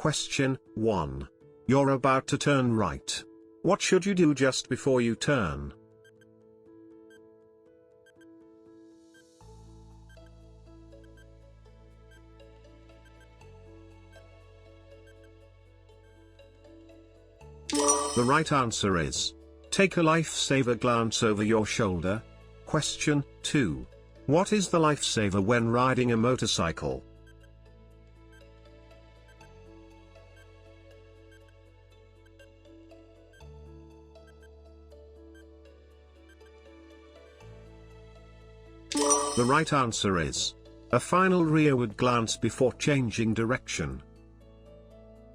Question 1. You're about to turn right. What should you do just before you turn? The right answer is, take a Lifesaver glance over your shoulder. Question 2. What is the Lifesaver when riding a motorcycle? The right answer is, a final rearward glance before changing direction.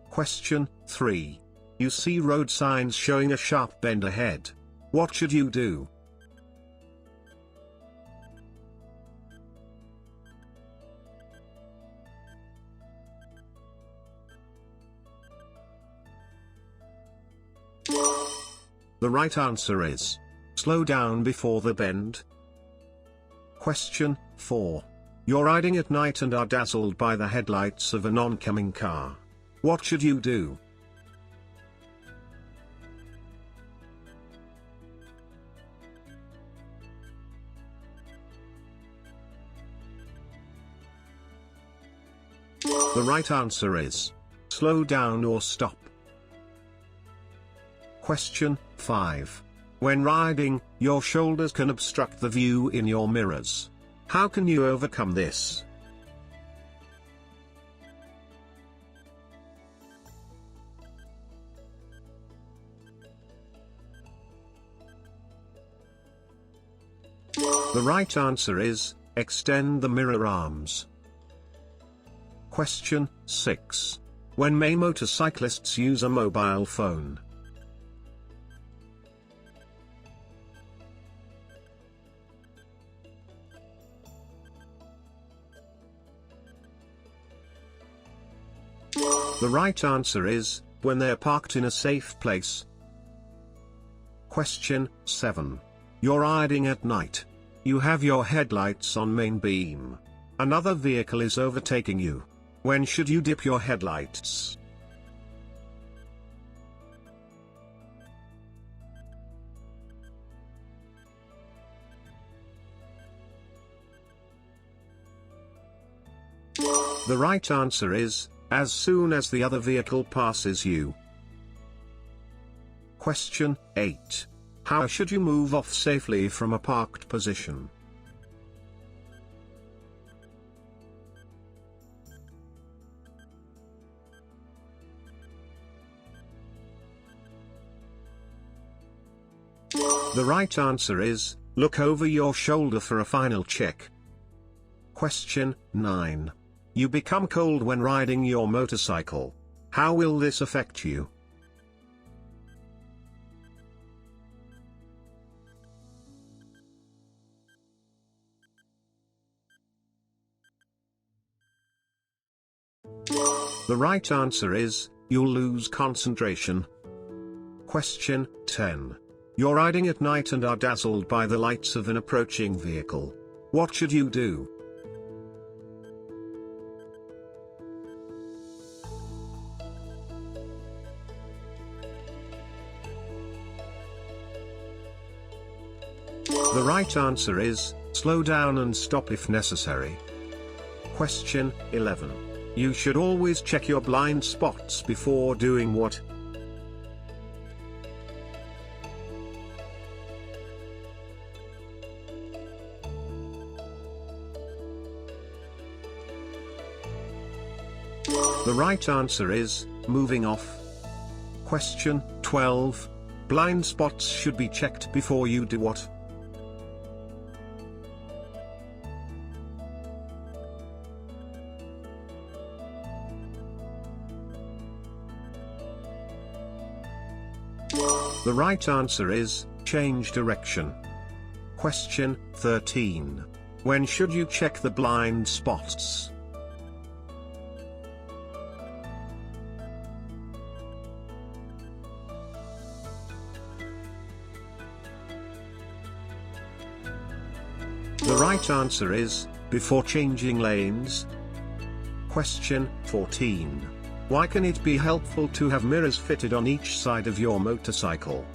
Question 3. You see road signs showing a sharp bend ahead. What should you do? The right answer is, slow down before the bend. Question 4. You're riding at night and are dazzled by the headlights of an oncoming car. What should you do? The right answer is, slow down or stop. Question 5. When riding, your shoulders can obstruct the view in your mirrors. How can you overcome this? The right answer is, extend the mirror arms. Question 6. When may motorcyclists use a mobile phone? The right answer is, when they're parked in a safe place. Question 7. You're riding at night. You have your headlights on main beam. Another vehicle is overtaking you. When should you dip your headlights? The right answer is, as soon as the other vehicle passes you. Question 8. How should you move off safely from a parked position? The right answer is, look over your shoulder for a final check. Question 9. You become cold when riding your motorcycle. How will this affect you? The right answer is, you'll lose concentration. Question 10. You're riding at night and are dazzled by the lights of an approaching vehicle. What should you do? The right answer is, slow down and stop if necessary. Question 11. You should always check your blind spots before doing what? The right answer is, moving off. Question 12. Blind spots should be checked before you do what? The right answer is, change direction. Question 13. When should you check the blind spots? The right answer is, before changing lanes. Question 14. Why can it be helpful to have mirrors fitted on each side of your motorcycle?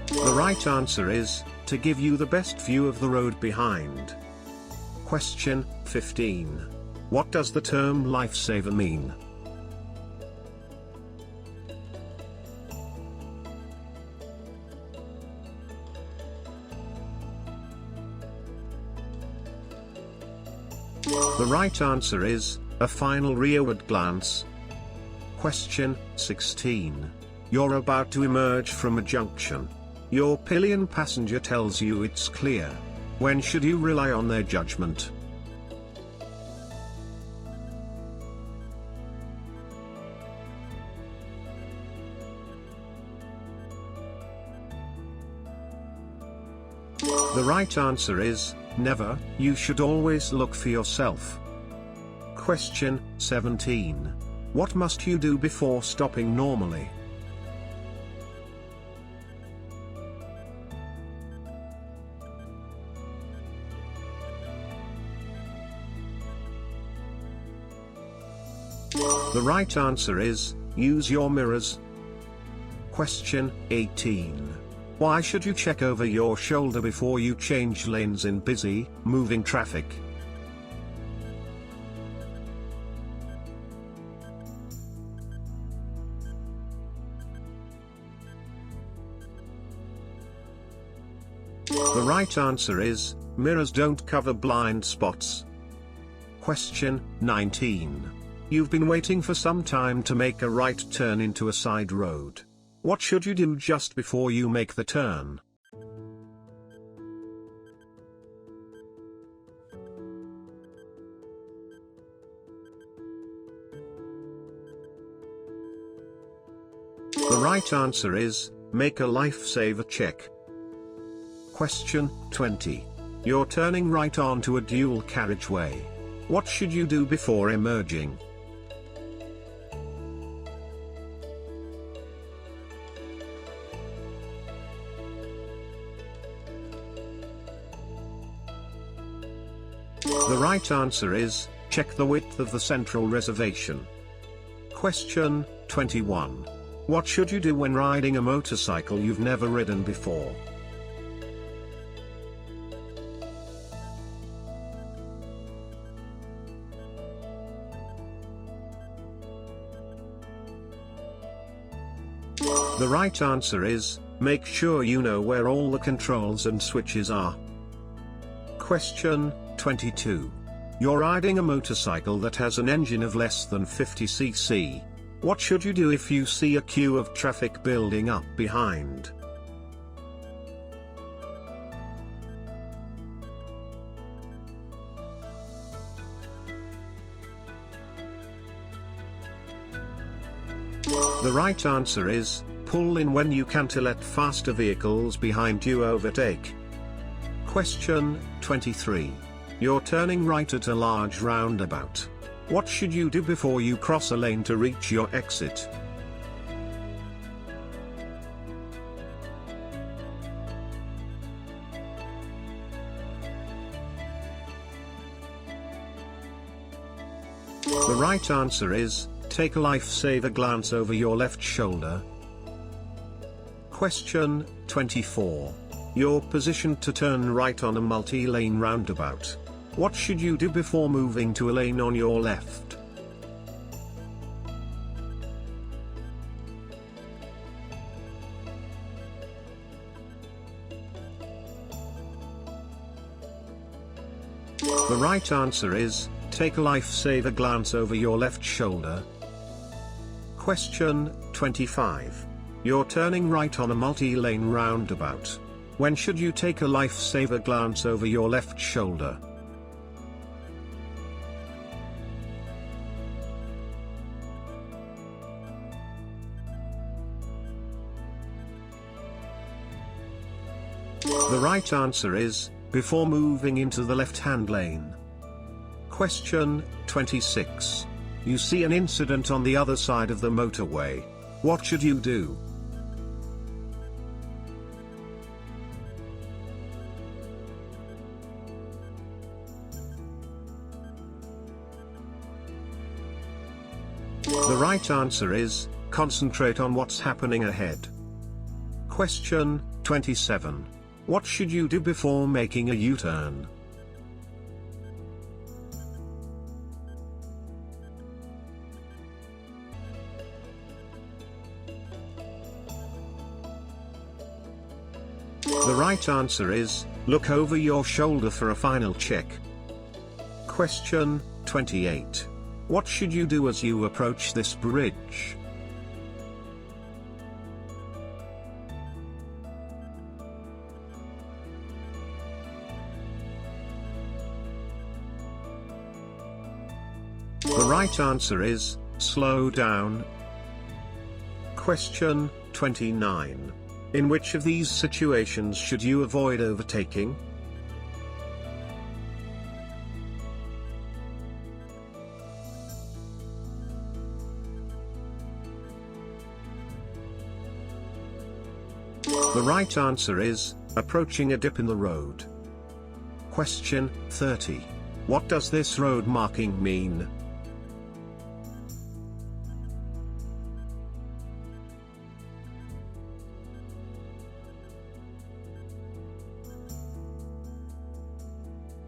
The right answer is, to give you the best view of the road behind. Question 15. What does the term Lifesaver mean? The right answer is, a final rearward glance. Question 16. You're about to emerge from a junction. Your pillion passenger tells you it's clear. When should you rely on their judgment? The right answer is, never. You should always look for yourself. Question 17. What must you do before stopping normally? The right answer is, use your mirrors. Question 18. Why should you check over your shoulder before you change lanes in busy, moving traffic? The right answer is, mirrors don't cover blind spots. Question 19. You've been waiting for some time to make a right turn into a side road. What should you do just before you make the turn? The right answer is, make a Lifesaver check. Question 20. You're turning right onto a dual carriageway. What should you do before emerging? The right answer is, check the width of the central reservation. Question 21. What should you do when riding a motorcycle you've never ridden before? The right answer is, make sure you know where all the controls and switches are. Question 22. You're riding a motorcycle that has an engine of less than 50 cc. What should you do if you see a queue of traffic building up behind? The right answer is, pull in when you can to let faster vehicles behind you overtake. Question 23. You're turning right at a large roundabout. What should you do before you cross a lane to reach your exit? The right answer is, take a Lifesaver glance over your left shoulder. Question 24. You're positioned to turn right on a multi-lane roundabout. What should you do before moving to a lane on your left? The right answer is, take a Lifesaver glance over your left shoulder. Question 25. You're turning right on a multi-lane roundabout. When should you take a Lifesaver glance over your left shoulder? The right answer is, before moving into the left-hand lane. Question 26. You see an incident on the other side of the motorway. What should you do? The right answer is, concentrate on what's happening ahead. Question 27. What should you do before making a U-turn? The right answer is, look over your shoulder for a final check. Question 28. What should you do as you approach this bridge? The right answer is, slow down. Question 29. In which of these situations should you avoid overtaking? The right answer is, approaching a dip in the road. Question 30. What does this road marking mean?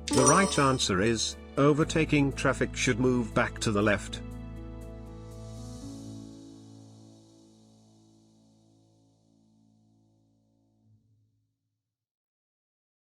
The right answer is, overtaking traffic should move back to the left.